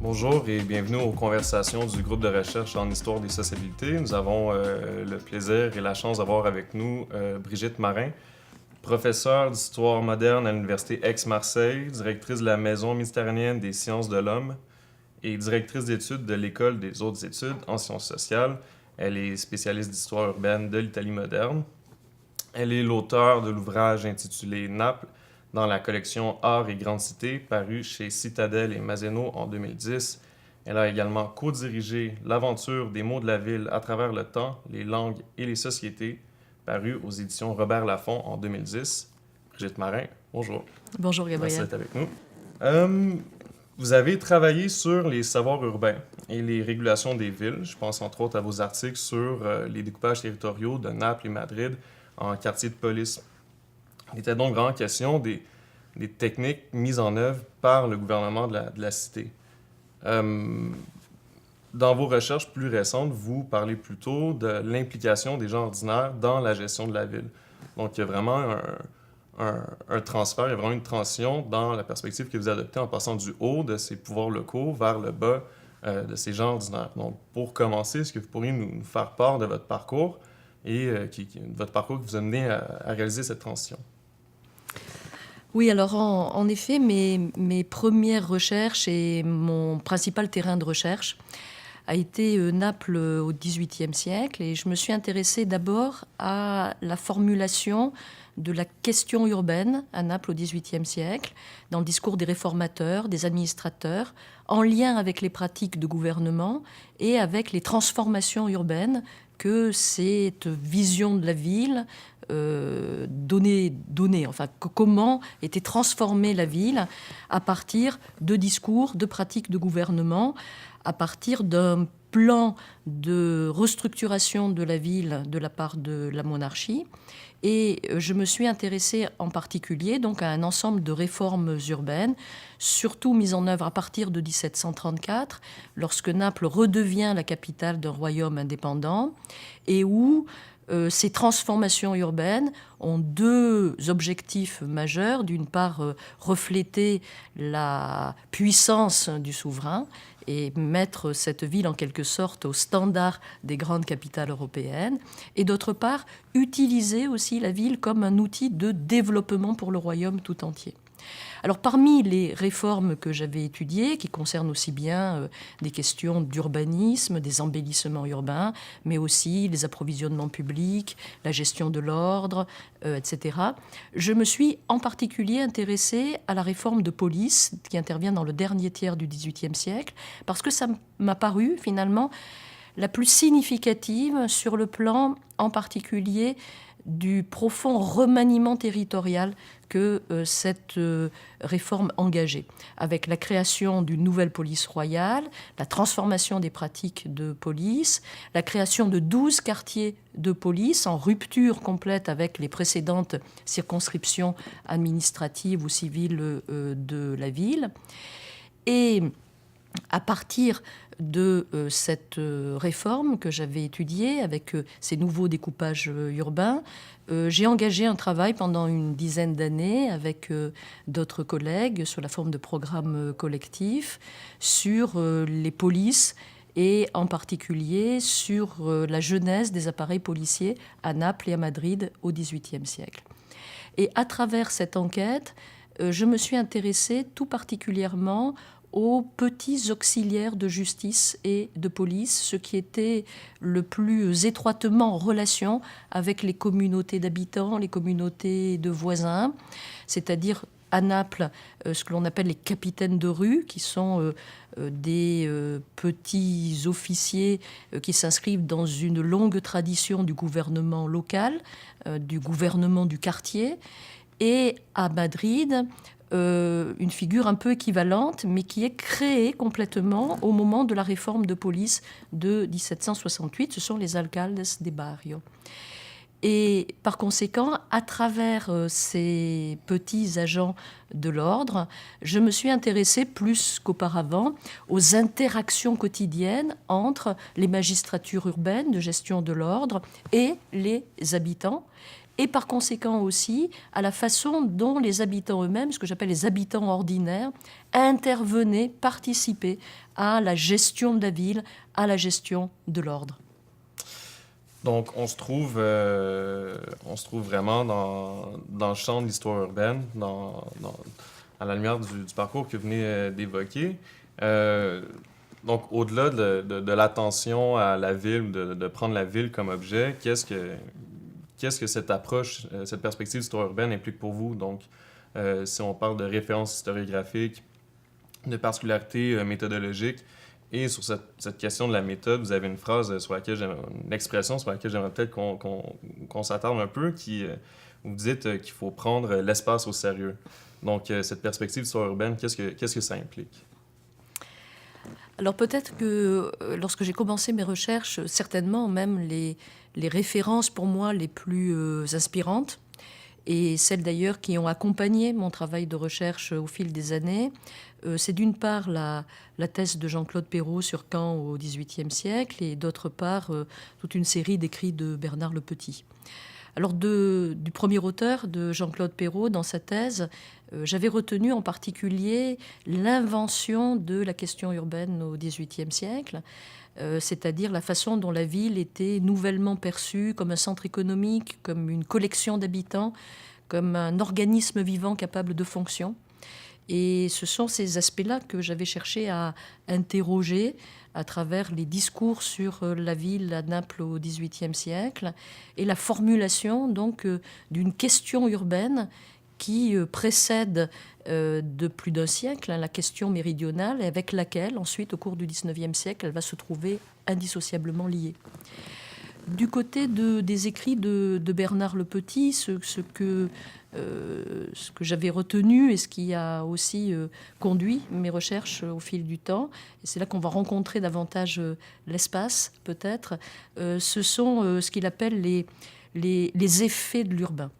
Bonjour et bienvenue aux conversations du groupe de recherche en histoire des sociabilités. Nous avons le plaisir et la chance d'avoir avec nous Brigitte Marin, professeure d'histoire moderne à l'Université Aix-Marseille, directrice de la Maison méditerranéenne des sciences de l'homme et directrice d'études de l'École des hautes études en sciences sociales. Elle est spécialiste d'histoire urbaine de l'Italie moderne. Elle est l'auteure de l'ouvrage intitulé Naples dans la collection Art et Grandes Cités, paru chez Citadel et Maseno en 2010. Elle a également co-dirigé L'aventure des mots de la ville à travers le temps, les langues et les sociétés, paru aux éditions Robert Laffont en 2010. Brigitte Marin, bonjour. Bonjour Gabriel. Merci d'être avec nous. Vous avez travaillé sur les savoirs urbains et les régulations des villes. Je pense entre autres à vos articles sur les découpages territoriaux de Naples et Madrid en quartier de police. Il était donc vraiment question des techniques mises en œuvre par le gouvernement de la cité. Dans vos recherches plus récentes, vous parlez plutôt de l'implication des gens ordinaires dans la gestion de la ville. Donc, il y a vraiment un transfert, il y a vraiment une transition dans la perspective que vous adoptez en passant du haut de ces pouvoirs locaux vers le bas de ces gens ordinaires. Donc, pour commencer, est-ce que vous pourriez nous faire part de votre parcours et votre parcours qui vous a mené à réaliser cette transition? Oui, alors en effet, mes premières recherches et mon principal terrain de recherche a été Naples au XVIIIe siècle, et je me suis intéressée d'abord à la formulation de la question urbaine à Naples au XVIIIe siècle, dans le discours des réformateurs, des administrateurs, en lien avec les pratiques de gouvernement et avec les transformations urbaines que cette vision de la ville donnait, enfin comment était transformée la ville à partir de discours, de pratiques de gouvernement, à partir d'un plan de restructuration de la ville de la part de la monarchie. Et je me suis intéressée en particulier donc à un ensemble de réformes urbaines, surtout mises en œuvre à partir de 1734, lorsque Naples redevient la capitale d'un royaume indépendant, et où ces transformations urbaines ont deux objectifs majeurs. D'une part, refléter la puissance du souverain et mettre cette ville en quelque sorte au standard des grandes capitales européennes. Et d'autre part, utiliser aussi la ville comme un outil de développement pour le royaume tout entier. Alors parmi les réformes que j'avais étudiées, qui concernent aussi bien des questions d'urbanisme, des embellissements urbains, mais aussi les approvisionnements publics, la gestion de l'ordre, etc., je me suis en particulier intéressée à la réforme de police qui intervient dans le dernier tiers du XVIIIe siècle, parce que ça m'a paru finalement la plus significative sur le plan en particulier du profond remaniement territorial que cette réforme engageait, avec la création d'une nouvelle police royale, la transformation des pratiques de police, la création de 12 quartiers de police en rupture complète avec les précédentes circonscriptions administratives ou civiles de la ville. Et à partir de cette réforme que j'avais étudiée avec ces nouveaux découpages urbains, j'ai engagé un travail pendant une dizaine d'années avec d'autres collègues sous la forme de programmes collectifs sur les polices et en particulier sur la genèse des appareils policiers à Naples et à Madrid au XVIIIe siècle. Et à travers cette enquête, je me suis intéressée tout particulièrement aux petits auxiliaires de justice et de police, ce qui était le plus étroitement en relation avec les communautés d'habitants, les communautés de voisins, c'est-à-dire à Naples, ce que l'on appelle les capitaines de rue, qui sont des petits officiers qui s'inscrivent dans une longue tradition du gouvernement local, du gouvernement du quartier, et à Madrid, une figure un peu équivalente, mais qui est créée complètement au moment de la réforme de police de 1768. Ce sont les alcaldes de barrio. Et par conséquent, à travers ces petits agents de l'ordre, je me suis intéressée plus qu'auparavant aux interactions quotidiennes entre les magistratures urbaines de gestion de l'ordre et les habitants, et par conséquent aussi à la façon dont les habitants eux-mêmes, ce que j'appelle les habitants ordinaires, intervenaient, participaient à la gestion de la ville, à la gestion de l'ordre. Donc, on se trouve vraiment dans le champ de l'histoire urbaine, à la lumière du parcours que vous venez d'évoquer. Euh, donc, au-delà de l'attention à la ville, de prendre la ville comme objet, qu'est-ce que cette approche, cette perspective d'histoire urbaine implique pour vous? Donc, si on parle de références historiographiques, de particularités méthodologiques, et sur cette question de la méthode, vous avez une phrase sur laquelle une expression sur laquelle j'aimerais peut-être qu'on s'attarde un peu, vous dites qu'il faut prendre l'espace au sérieux. Donc, cette perspective d'histoire urbaine, qu'est-ce que ça implique? Alors peut-être que lorsque j'ai commencé mes recherches, certainement même les références pour moi les plus inspirantes, et celles d'ailleurs qui ont accompagné mon travail de recherche au fil des années, c'est d'une part la thèse de Jean-Claude Perrault sur Caen au XVIIIe siècle, et d'autre part toute une série d'écrits de Bernard Le Petit. Alors du premier auteur, de Jean-Claude Perrault, dans sa thèse, j'avais retenu en particulier l'invention de la question urbaine au XVIIIe siècle, c'est-à-dire la façon dont la ville était nouvellement perçue comme un centre économique, comme une collection d'habitants, comme un organisme vivant capable de fonction. Et ce sont ces aspects-là que j'avais cherché à interroger à travers les discours sur la ville à Naples au XVIIIe siècle et la formulation donc d'une question urbaine qui précède de plus d'un siècle la question méridionale, et avec laquelle ensuite au cours du XIXe siècle elle va se trouver indissociablement liée. Du côté des écrits de Bernard Le Petit, ce que j'avais retenu et ce qui a aussi conduit mes recherches au fil du temps, et c'est là qu'on va rencontrer davantage l'espace peut-être, ce sont ce qu'il appelle les effets de l'urbain,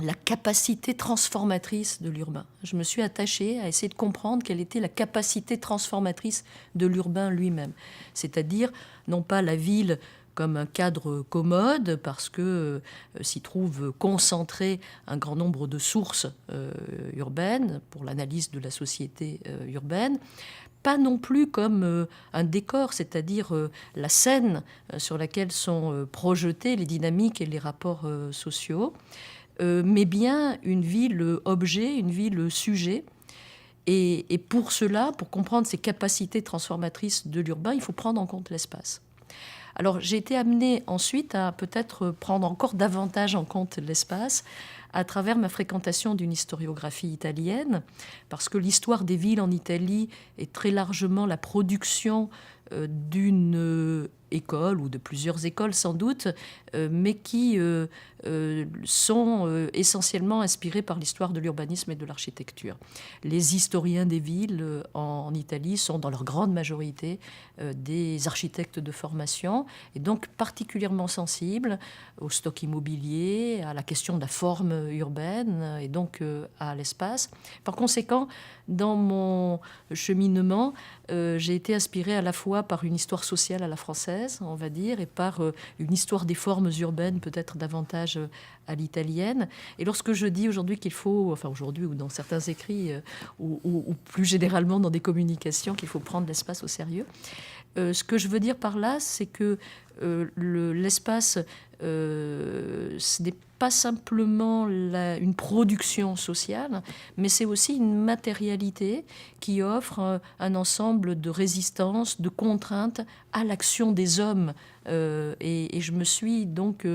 la capacité transformatrice de l'urbain. Je me suis attachée à essayer de comprendre quelle était la capacité transformatrice de l'urbain lui-même, c'est-à-dire non pas la ville comme un cadre commode, parce que s'y trouve concentré un grand nombre de sources urbaines pour l'analyse de la société urbaine, pas non plus comme un décor, c'est-à-dire la scène sur laquelle sont projetées les dynamiques et les rapports sociaux, mais bien une ville objet, une ville sujet. Et pour cela, pour comprendre ces capacités transformatrices de l'urbain, il faut prendre en compte l'espace. Alors j'ai été amenée ensuite à peut-être prendre encore davantage en compte l'espace à travers ma fréquentation d'une historiographie italienne, parce que l'histoire des villes en Italie est très largement la production d'une école, ou de plusieurs écoles sans doute, mais qui sont essentiellement inspirées par l'histoire de l'urbanisme et de l'architecture. Les historiens des villes en Italie sont dans leur grande majorité des architectes de formation, et donc particulièrement sensibles au stock immobilier, à la question de la forme urbaine et donc à l'espace. Par conséquent, dans mon cheminement, j'ai été inspirée à la fois par une histoire sociale à la française, on va dire, et par une histoire des formes urbaines, peut-être davantage à l'italienne. Et lorsque je dis aujourd'hui qu'il faut, enfin aujourd'hui ou dans certains écrits, ou plus généralement dans des communications, qu'il faut prendre l'espace au sérieux, ce que je veux dire par là, c'est que l'espace, ce n'est pas simplement une production sociale, mais c'est aussi une matérialité qui offre un ensemble de résistances, de contraintes à l'action des hommes. Et je me suis donc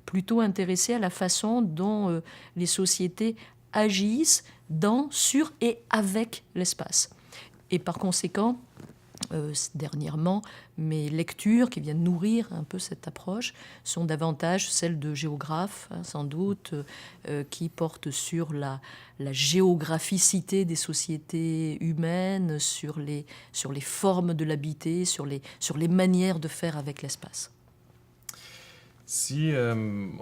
plutôt intéressée à la façon dont les sociétés agissent dans, sur et avec l'espace. Et par conséquent, dernièrement, mes lectures qui viennent nourrir un peu cette approche sont davantage celles de géographes, sans doute, qui portent sur la géographicité des sociétés humaines, sur les formes de l'habiter, sur les manières de faire avec l'espace. Si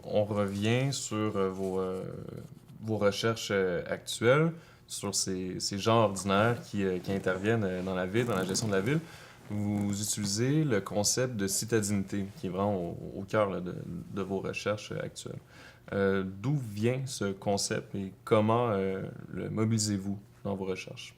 on revient sur vos recherches actuelles, sur ces gens ordinaires qui interviennent dans la ville, dans la gestion de la ville, vous utilisez le concept de citadinité, qui est vraiment au cœur là, de vos recherches actuelles. D'où vient ce concept et comment le mobilisez-vous dans vos recherches?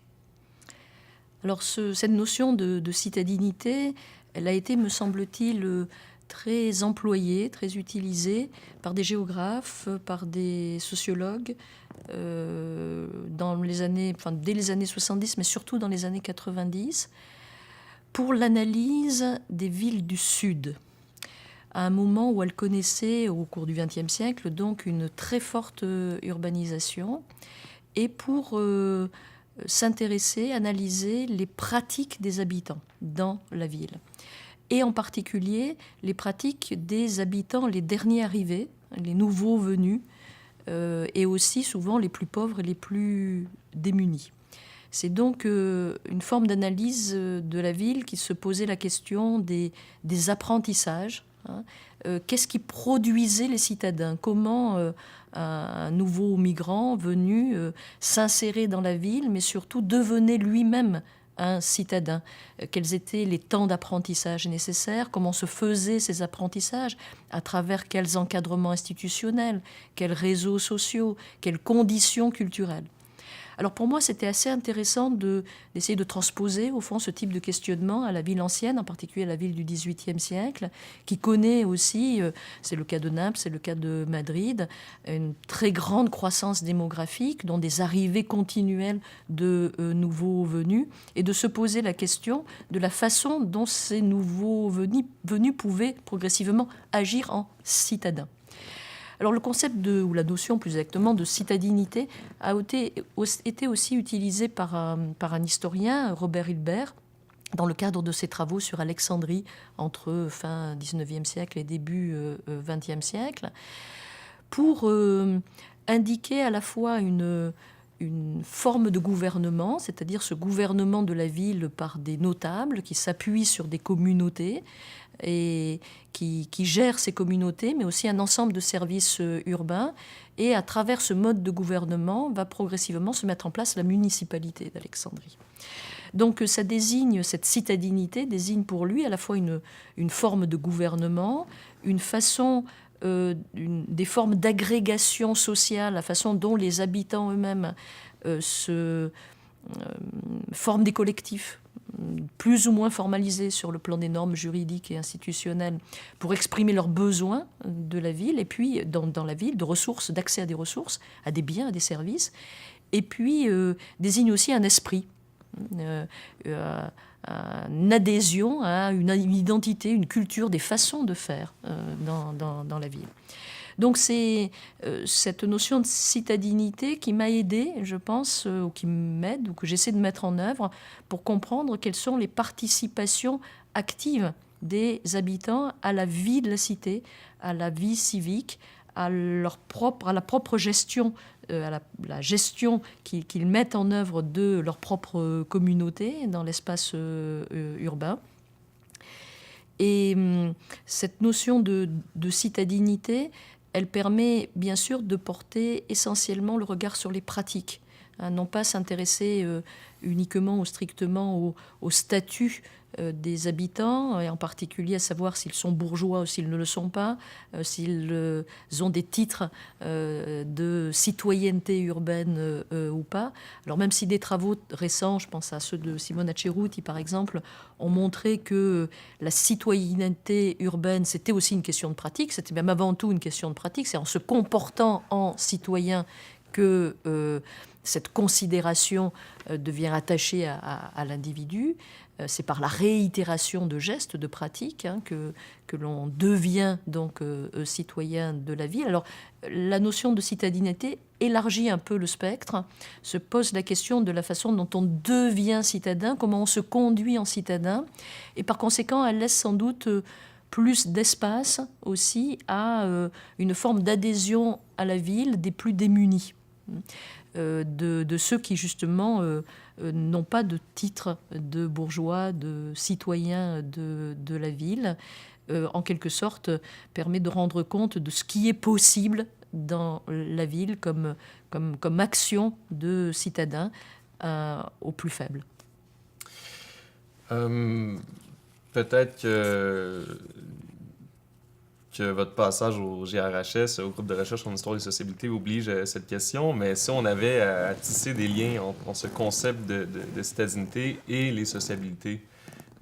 Alors cette notion de citadinité, elle a été, me semble-t-il, très employée, très utilisée par des géographes, par des sociologues dans les années, enfin, dès les années 70, mais surtout dans les années 90, pour l'analyse des villes du Sud, à un moment où elles connaissaient, au cours du XXe siècle, donc une très forte urbanisation, et pour s'intéresser, analyser les pratiques des habitants dans la ville. Et en particulier les pratiques des habitants, les derniers arrivés, les nouveaux venus, et aussi souvent les plus pauvres et les plus démunis. C'est donc une forme d'analyse de la ville qui se posait la question des apprentissages. Qu'est-ce qui produisait les citadins? Comment un nouveau migrant venu s'insérer dans la ville, mais surtout devenait lui-même un citadin? Quels étaient les temps d'apprentissage nécessaires? Comment se faisaient ces apprentissages? À travers quels encadrements institutionnels? Quels réseaux sociaux? Quelles conditions culturelles? Alors pour moi, c'était assez intéressant d'essayer de transposer, au fond, ce type de questionnement à la ville ancienne, en particulier à la ville du XVIIIe siècle, qui connaît aussi, c'est le cas de Naples, c'est le cas de Madrid, une très grande croissance démographique, dont des arrivées continuelles de nouveaux venus, et de se poser la question de la façon dont ces nouveaux venus pouvaient progressivement agir en citadins. Alors le concept ou la notion plus exactement de citadinité a été aussi utilisé par un historien, Robert Hilbert, dans le cadre de ses travaux sur Alexandrie entre fin 19e siècle et début 20e siècle, pour indiquer à la fois une forme de gouvernement, c'est-à-dire ce gouvernement de la ville par des notables qui s'appuient sur des communautés et qui gèrent ces communautés, mais aussi un ensemble de services urbains. Et à travers ce mode de gouvernement va progressivement se mettre en place la municipalité d'Alexandrie. Donc ça désigne, cette citadinité désigne pour lui à la fois une forme de gouvernement, une façon, des formes d'agrégation sociale, la façon dont les habitants eux-mêmes forment des collectifs plus ou moins formalisés sur le plan des normes juridiques et institutionnelles pour exprimer leurs besoins de la ville, et puis dans la ville, de ressources, d'accès à des ressources, à des biens, à des services, et puis désigne aussi un esprit, une adhésion à une identité, une culture, des façons de faire dans la ville. Donc c'est cette notion de citadinité qui m'a aidé, je pense, ou qui m'aide, ou que j'essaie de mettre en œuvre pour comprendre quelles sont les participations actives des habitants à la vie de la cité, à la vie civique, à la propre gestion, à la gestion qu'ils mettent en œuvre de leur propre communauté dans l'espace urbain. Et cette notion de citadinité, elle permet bien sûr de porter essentiellement le regard sur les pratiques, non pas s'intéresser uniquement ou strictement au statut des habitants, et en particulier à savoir s'ils sont bourgeois ou s'ils ne le sont pas, s'ils ont des titres de citoyenneté urbaine ou pas. Alors même si des travaux récents, je pense à ceux de Simona Ceruti par exemple, ont montré que la citoyenneté urbaine, c'était aussi une question de pratique, c'était même avant tout une question de pratique, c'est en se comportant en citoyen que cette considération devient attachée à l'individu. C'est par la réitération de gestes, de pratiques, que l'on devient donc citoyen de la ville. Alors, la notion de citadinité élargit un peu le spectre, se pose la question de la façon dont on devient citadin, comment on se conduit en citadin, et par conséquent, elle laisse sans doute plus d'espace aussi à une forme d'adhésion à la ville des plus démunis. De ceux qui, justement, n'ont pas de titre de bourgeois, de citoyen de la ville, en quelque sorte, permet de rendre compte de ce qui est possible dans la ville comme action de citadin aux plus faibles. Peut-être que que votre passage au GRHS, au groupe de recherche en histoire des sociabilités, oblige cette question, mais si on avait à tisser des liens entre ce concept de citadinité et les sociabilités,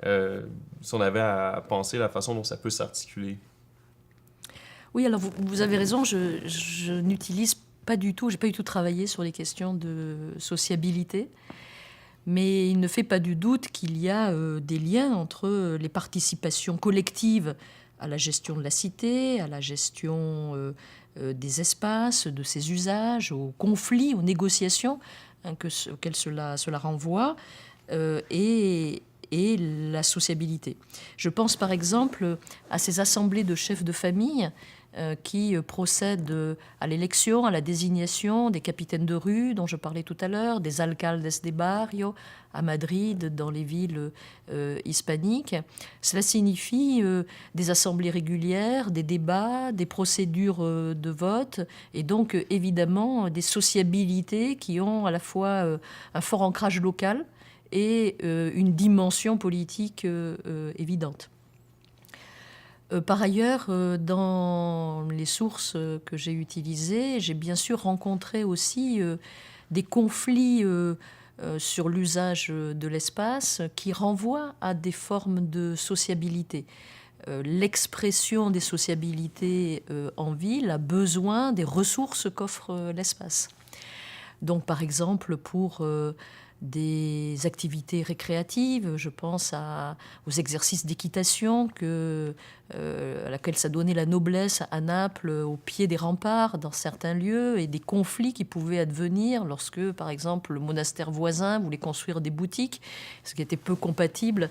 si on avait à penser la façon dont ça peut s'articuler. Oui, alors vous avez raison, je n'utilise pas du tout, j'ai pas du tout travaillé sur les questions de sociabilité, mais il ne fait pas du doute qu'il y a des liens entre les participations collectives à la gestion de la cité, à la gestion des espaces, de ses usages, aux conflits, aux négociations auxquelles cela renvoie, et la sociabilité. Je pense par exemple à ces assemblées de chefs de famille qui procèdent à l'élection, à la désignation des capitaines de rue dont je parlais tout à l'heure, des alcaldes de barrio à Madrid, dans les villes hispaniques. Cela signifie des assemblées régulières, des débats, des procédures de vote, et donc évidemment des sociabilités qui ont à la fois un fort ancrage local et une dimension politique évidente. Par ailleurs, dans les sources que j'ai utilisées, j'ai bien sûr rencontré aussi des conflits sur l'usage de l'espace qui renvoient à des formes de sociabilité. L'expression des sociabilités en ville a besoin des ressources qu'offre l'espace. Donc, par exemple, pour des activités récréatives, je pense aux exercices d'équitation à laquelle ça donnait la noblesse à Naples, au pied des remparts, dans certains lieux, et des conflits qui pouvaient advenir lorsque, par exemple, le monastère voisin voulait construire des boutiques, ce qui était peu compatible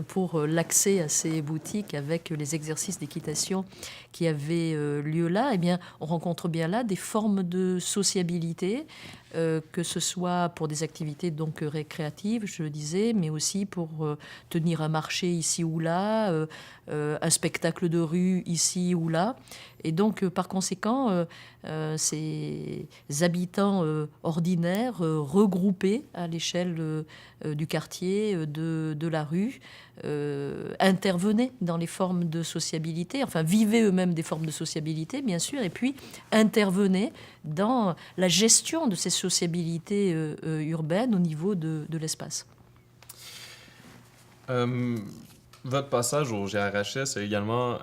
pour l'accès à ces boutiques avec les exercices d'équitation qui avaient lieu là. Eh bien, on rencontre bien là des formes de sociabilité, que ce soit pour des activités donc récréatives, je le disais, mais aussi pour tenir un marché ici ou là, un spectacle de rue ici ou là. Et donc, par conséquent, ces habitants ordinaires regroupés à l'échelle du quartier, de la rue, intervenaient dans les formes de sociabilité, enfin vivaient eux-mêmes des formes de sociabilité, bien sûr, et puis intervenaient dans la gestion de ces sociabilités urbaines au niveau de l'espace. Votre passage au GRHS a également...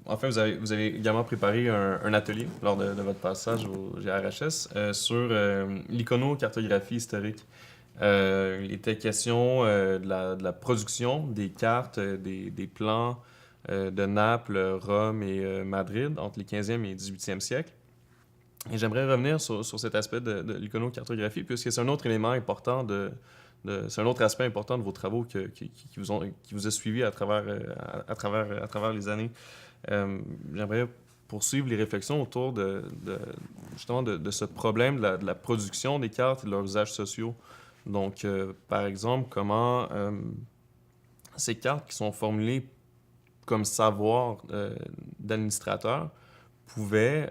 enfin, vous avez également préparé un atelier lors de votre passage au GRHS sur l'iconocartographie historique. Il était question de la production des cartes, des plans de Naples, Rome et Madrid entre les 15e et 18e siècles. Et j'aimerais revenir sur cet aspect de l'iconocartographie, puisque c'est un autre élément important c'est un autre aspect important de vos travaux qui vous a suivi à travers les années. J'aimerais poursuivre les réflexions autour justement de ce problème de la production des cartes et de leurs usages sociaux. Donc, par exemple, comment ces cartes qui sont formulées comme savoir d'administrateur pouvaient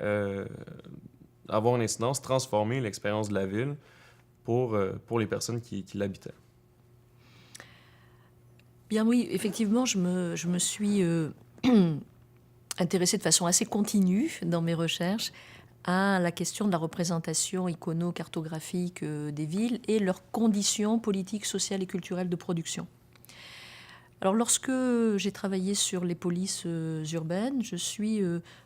avoir une incidence, transformer l'expérience de la ville pour les personnes qui l'habitaient. Bien oui, effectivement, je me suis intéressée de façon assez continue dans mes recherches à la question de la représentation icono-cartographique des villes et leurs conditions politiques, sociales et culturelles de production. Alors, lorsque j'ai travaillé sur les polices urbaines, je suis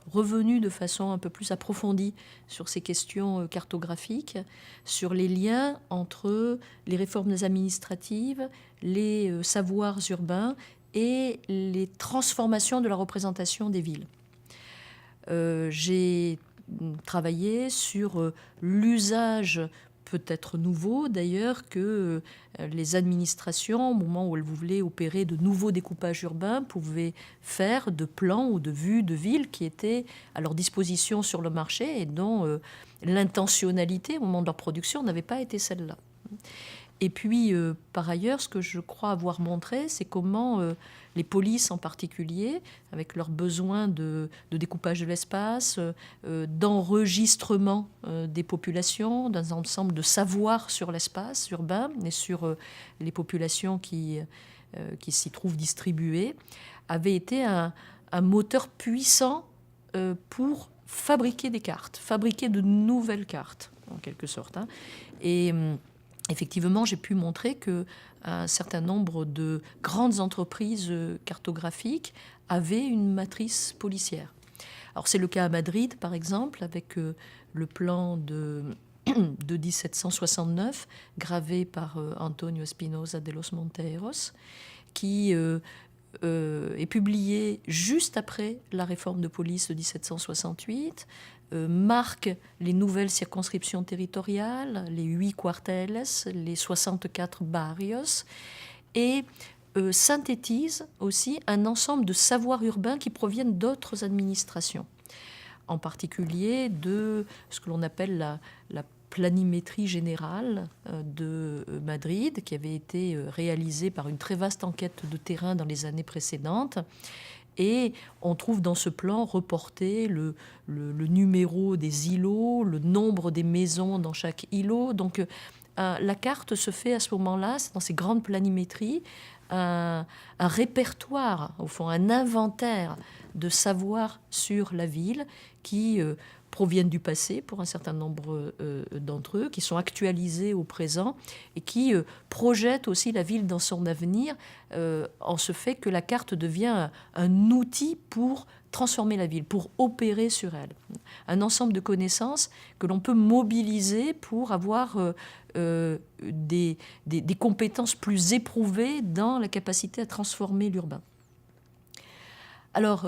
revenue de façon un peu plus approfondie sur ces questions cartographiques, sur les liens entre les réformes administratives, les savoirs urbains et les transformations de la représentation des villes. J'ai travaillé sur l'usage peut-être nouveau d'ailleurs que les administrations, au moment où elles voulaient opérer de nouveaux découpages urbains, pouvaient faire de plans ou de vues de villes qui étaient à leur disposition sur le marché et dont l'intentionnalité au moment de leur production n'avait pas été celle-là. Et puis, par ailleurs, ce que je crois avoir montré, c'est comment les polices en particulier, avec leurs besoins de découpage de l'espace, d'enregistrement des populations, d'un ensemble de savoirs sur l'espace urbain et sur les populations qui s'y trouvent distribuées, avaient été un un moteur puissant pour fabriquer des cartes, fabriquer de nouvelles cartes, en quelque sorte. Hein. Et effectivement, j'ai pu montrer qu'un certain nombre de grandes entreprises cartographiques avaient une matrice policière. Alors c'est le cas à Madrid, par exemple, avec le plan de 1769, gravé par Antonio Espinosa de los Monteros, qui est publié juste après la réforme de police de 1768, marque les nouvelles circonscriptions territoriales, les 8 cuarteles, les 64 barrios, et synthétise aussi un ensemble de savoirs urbains qui proviennent d'autres administrations, en particulier de ce que l'on appelle la planimétrie générale de Madrid, qui avait été réalisée par une très vaste enquête de terrain dans les années précédentes. Et on trouve dans ce plan reporté le numéro des îlots, le nombre des maisons dans chaque îlot. Donc la carte se fait à ce moment-là, dans ces grandes planimétries, un répertoire, au fond, un inventaire de savoir sur la ville qui proviennent du passé pour un certain nombre d'entre eux, qui sont actualisés au présent et qui projettent aussi la ville dans son avenir en ce fait que la carte devient un outil pour transformer la ville, pour opérer sur elle. Un ensemble de connaissances que l'on peut mobiliser pour avoir des compétences plus éprouvées dans la capacité à transformer l'urbain. Alors,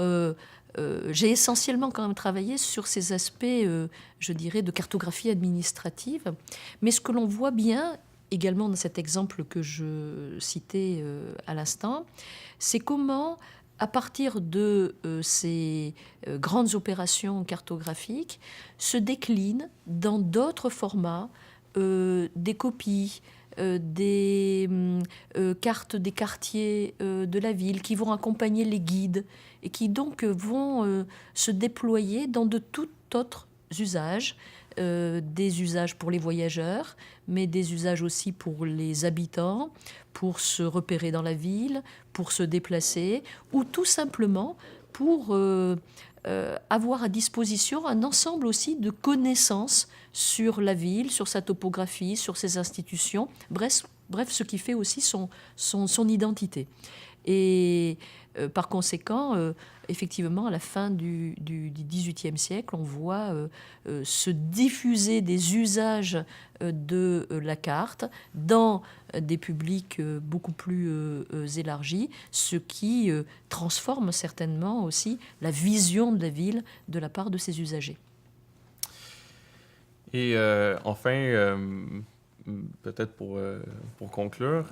j'ai essentiellement quand même travaillé sur ces aspects, je dirais, de cartographie administrative. Mais ce que l'on voit bien, également dans cet exemple que je citais à l'instant, c'est comment, à partir de ces grandes opérations cartographiques, se déclinent dans d'autres formats des copies, des cartes des quartiers de la ville qui vont accompagner les guides et qui donc vont se déployer dans de tout autres usages, des usages pour les voyageurs, mais des usages aussi pour les habitants, pour se repérer dans la ville, pour se déplacer, ou tout simplement pour avoir à disposition un ensemble aussi de connaissances sur la ville, sur sa topographie, sur ses institutions, bref ce qui fait aussi son identité. Et par conséquent, effectivement, à la fin du XVIIIe siècle, on voit se diffuser des usages de la carte dans des publics beaucoup plus élargis, ce qui transforme certainement aussi la vision de la ville de la part de ses usagers. Et enfin, peut-être pour conclure,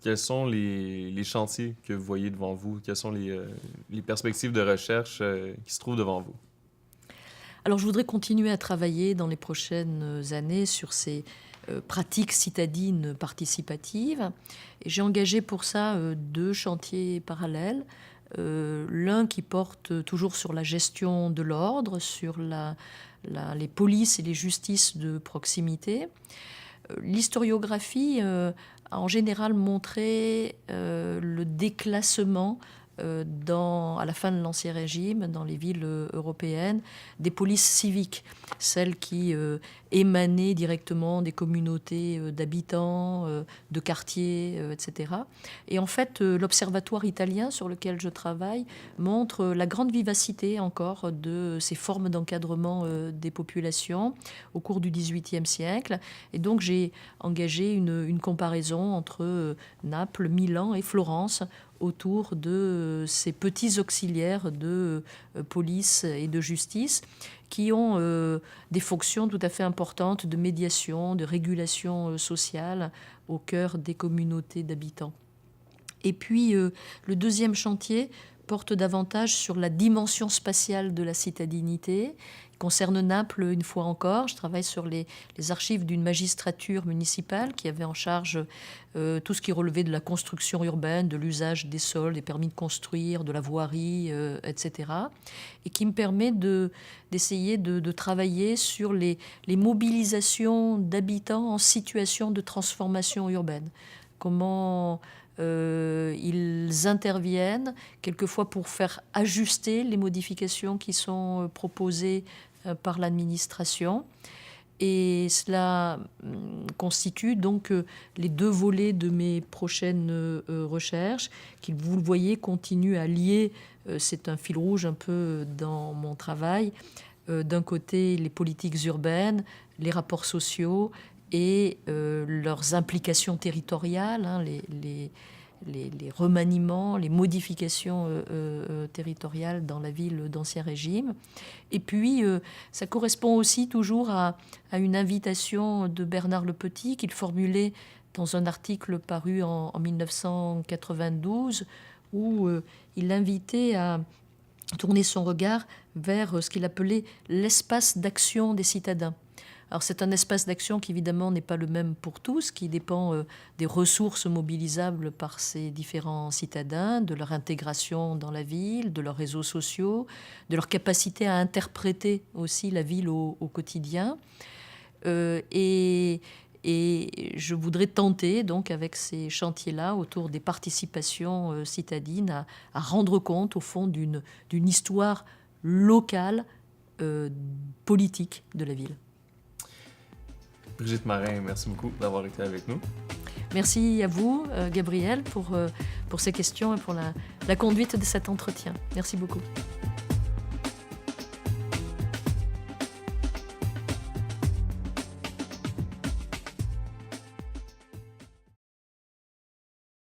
quels sont les chantiers que vous voyez devant vous? Quelles sont les perspectives de recherche qui se trouvent devant vous? Alors, je voudrais continuer à travailler dans les prochaines années sur ces pratiques citadines participatives. Et j'ai engagé pour ça 2 chantiers parallèles. L'un qui porte toujours sur la gestion de l'ordre, sur les polices et les justices de proximité. L'historiographie a en général montré le déclassement à la fin de l'Ancien Régime, dans les villes européennes, des polices civiques, celles qui émanaient directement des communautés d'habitants, de quartiers, etc. Et en fait, l'Observatoire italien sur lequel je travaille montre la grande vivacité encore de ces formes d'encadrement des populations au cours du XVIIIe siècle. Et donc, j'ai engagé une comparaison entre Naples, Milan et Florence autour de ces petits auxiliaires de police et de justice qui ont des fonctions tout à fait importantes de médiation, de régulation sociale au cœur des communautés d'habitants. Et puis, le deuxième chantier porte davantage sur la dimension spatiale de la citadinité. Il concerne Naples une fois encore. Je travaille sur les archives d'une magistrature municipale qui avait en charge tout ce qui relevait de la construction urbaine, de l'usage des sols, des permis de construire, de la voirie, etc. Et qui me permet d'essayer de travailler sur les mobilisations d'habitants en situation de transformation urbaine. comment ils interviennent, quelquefois pour faire ajuster les modifications qui sont proposées par l'administration. Et cela constitue donc les deux volets de mes prochaines recherches, qui, vous le voyez, continuent à lier, c'est un fil rouge un peu dans mon travail, d'un côté les politiques urbaines, les rapports sociaux et leurs implications territoriales, hein, les remaniements, les modifications territoriales dans la ville d'Ancien Régime. Et puis, ça correspond aussi toujours à une invitation de Bernard Lepetit qu'il formulait dans un article paru en 1992, où il l'invitait à tourner son regard vers ce qu'il appelait l'espace d'action des citadins. Alors c'est un espace d'action qui évidemment n'est pas le même pour tous, qui dépend des ressources mobilisables par ces différents citadins, de leur intégration dans la ville, de leurs réseaux sociaux, de leur capacité à interpréter aussi la ville au quotidien. Et je voudrais tenter, donc, avec ces chantiers-là, autour des participations citadines, à rendre compte, au fond, d'une histoire locale, politique de la ville. Brigitte Marin, merci beaucoup d'avoir été avec nous. Merci à vous, Gabriel, pour ces questions et pour la conduite de cet entretien. Merci beaucoup.